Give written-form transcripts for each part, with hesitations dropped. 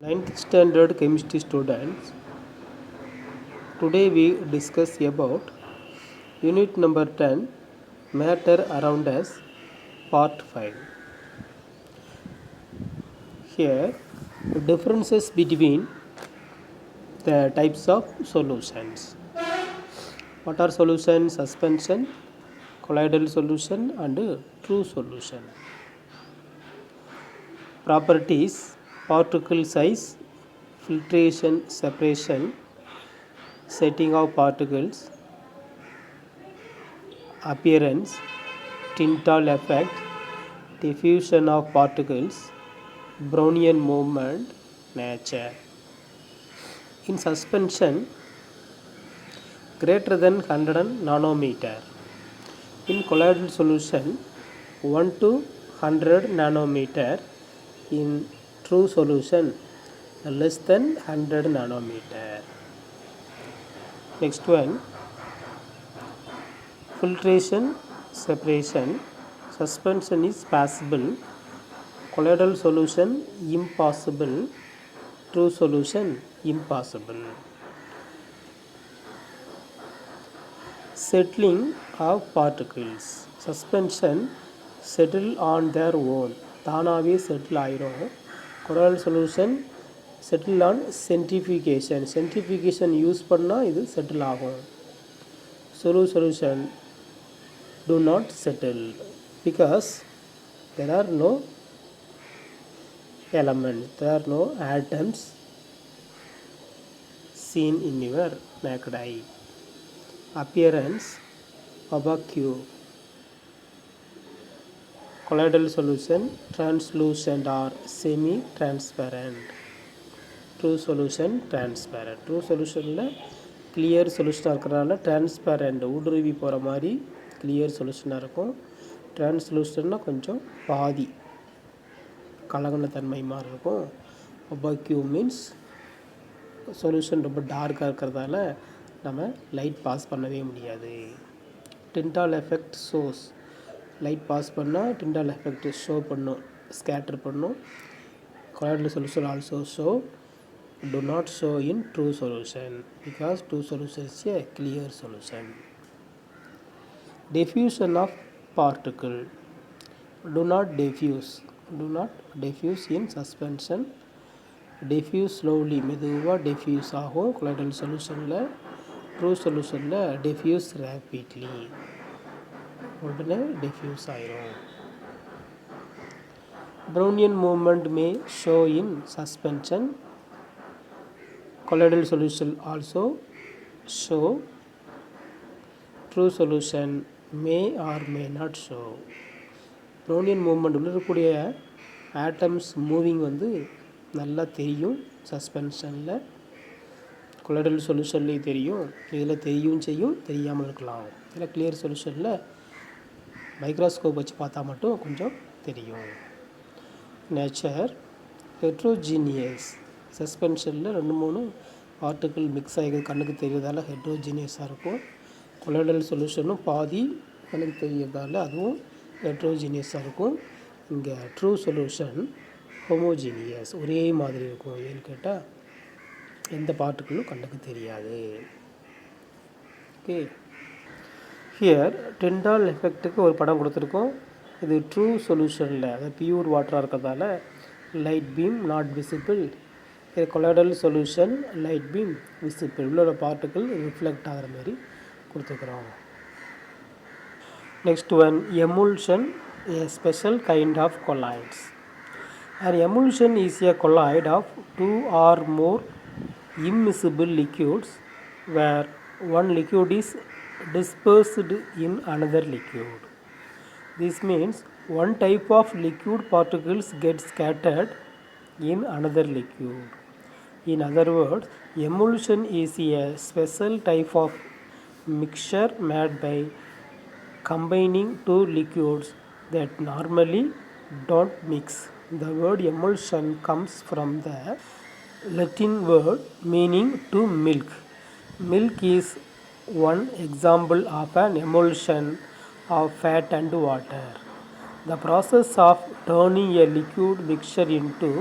Ninth standard chemistry students, today we discuss about unit number 10, matter around us, part 5. Here, differences between the types of solutions. What are solutions? Suspension, colloidal solution and true solution. Properties: particle size, filtration, separation, setting of particles, appearance, Tyndall effect, diffusion of particles, Brownian movement, nature. In suspension, greater than 100 nanometer. In colloidal solution, 1 to 100 nanometer. In true solution, less than 100 nanometer. Next one, filtration, separation. Suspension is possible, colloidal solution impossible, true solution impossible. Settling of particles. Suspension settle on their own. தானாகவே settle ஆயிரும். Colloidal solution settle on centrifugation. Centrifugation use பண்ணால் இது settle ஆகும். Solution do not settle because there are no elements, there are no atoms seen in your naked eye. Appearance opaque. Colloidal solution translucent or semi-transparent. True solution transparent. True solutionல clear solution இருக்கிறனால transparent ஊடுருவி போகிற மாதிரி clear solutionாக இருக்கும். translucentனா கொஞ்சம் பாதி கலங்கின தன்மை மாதிரி இருக்கும். opaque மீன்ஸ் சொல்யூஷன் ரொம்ப டார்க்காக இருக்கிறதால நம்ம லைட் பாஸ் பண்ணவே முடியாது. Tyndall effect shows. Light pass பண்ணால் Tyndall effect ஷோ பண்ணும், ஸ்கேட்டர் பண்ணும். colloidal solution also show, do not show in true solution because true solution is a clear solution. Diffusion of particle. Do not diffuse in suspension. Diffuse slowly, மெதுவாக diffuse ஆகும் colloidal solutionல. True solutionல diffuse rapidly, உடனே diffuse ஆயிரும். Brownian movement may show in suspension. Colloidal solution also show. True solution may or may not show. Brownian movement உள்ள இருக்கக்கூடிய atoms moving வந்து நல்லா தெரியும் சஸ்பென்ஷனில். Colloidal சொல்யூஷன்லேயும் தெரியும், இதில் தெரியும் செய்யும், தெரியாமல் இருக்கலாம். இதில் கிளியர் சொல்யூஷனில் மைக்ரோஸ்கோப் வச்சு பார்த்தா மட்டும் கொஞ்சம் தெரியும். Nature heterogeneous. சஸ்பென்ஷனில் 2-3 பார்ட்டிக்கிள் மிக்ஸ் ஆகி கண்ணுக்கு தெரிகிறதால ஹெட்ரோஜீனியஸாக இருக்கும். கொலாய்டல் சொல்யூஷனும் பாதி கண்ணுக்கு தெரிகிறதால அதுவும் ஹெட்ரோஜீனியஸாக இருக்கும். இங்கே ட்ரூ சொல்யூஷன் ஹோமோஜீனியஸ், ஒரே மாதிரி இருக்கும். ஏன்னு கேட்டால் எந்த பார்ட்டிக்கிளும் கண்ணுக்கு தெரியாது. ஓகே, ஹியர் Tyndall எஃபெக்ட்டுக்கு ஒரு படம் கொடுத்துருக்கோம். இது ட்ரூ சொல்யூஷனில், அது பியூர் வாட்டராக இருக்கிறதால லைட் பீம் நாட் விசிபிள். இது colloidal solution light beam visible. உள்ள பார்ட்டிக்கிள் ரிஃப்ளெக்ட் ஆகிற மாதிரி கொடுத்துருக்குறோம். Next one, emulsion, a special kind of colloids. An emulsion is a colloid of 2 or more immiscible liquids where one liquid is dispersed in another liquid. This means one type of liquid particles get scattered in another liquid. In other words, emulsion is a special type of mixture made by combining two liquids that normally don't mix. The word emulsion comes from the Latin word meaning to milk. Milk is one example of an emulsion of fat and water. The process of turning a liquid mixture into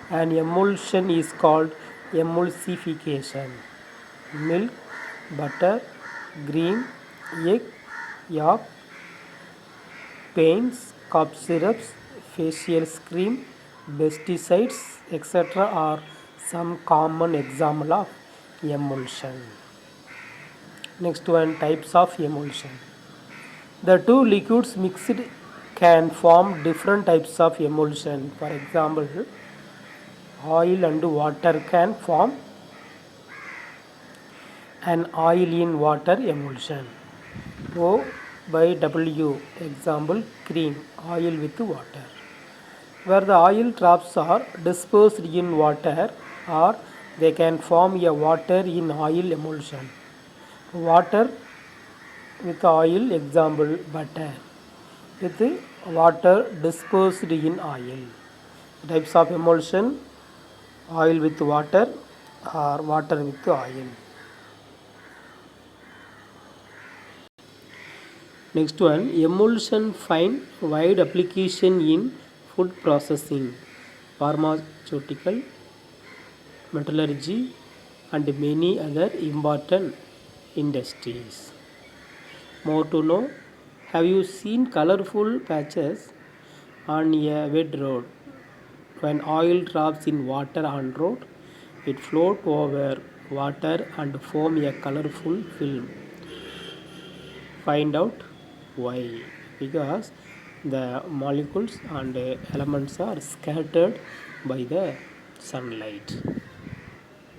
An emulsion is called emulsification. Milk, butter, cream, egg, yolk, paints, cough syrups, facial cream, pesticides, etc. are some common example of emulsion. Next one, types of emulsion. The two liquids mixed can form different types of emulsion. For example, oil and water can form an oil in water emulsion. O by W, example cream, oil with water. Where the oil drops are dispersed in water, or they can form a water in oil emulsion. Water with oil, example butter, with water dispersed in oil. Types of emulsion: oil with water or water with oil. Next one, emulsion find wide application in food processing, pharmaceutical, metallurgy, and many other important industries. More to know, have you seen colorful patches on a wet road? When oil drops in water on road, it floats over water and form a colorful film. Find out why. Because the molecules and elements are scattered by the sunlight.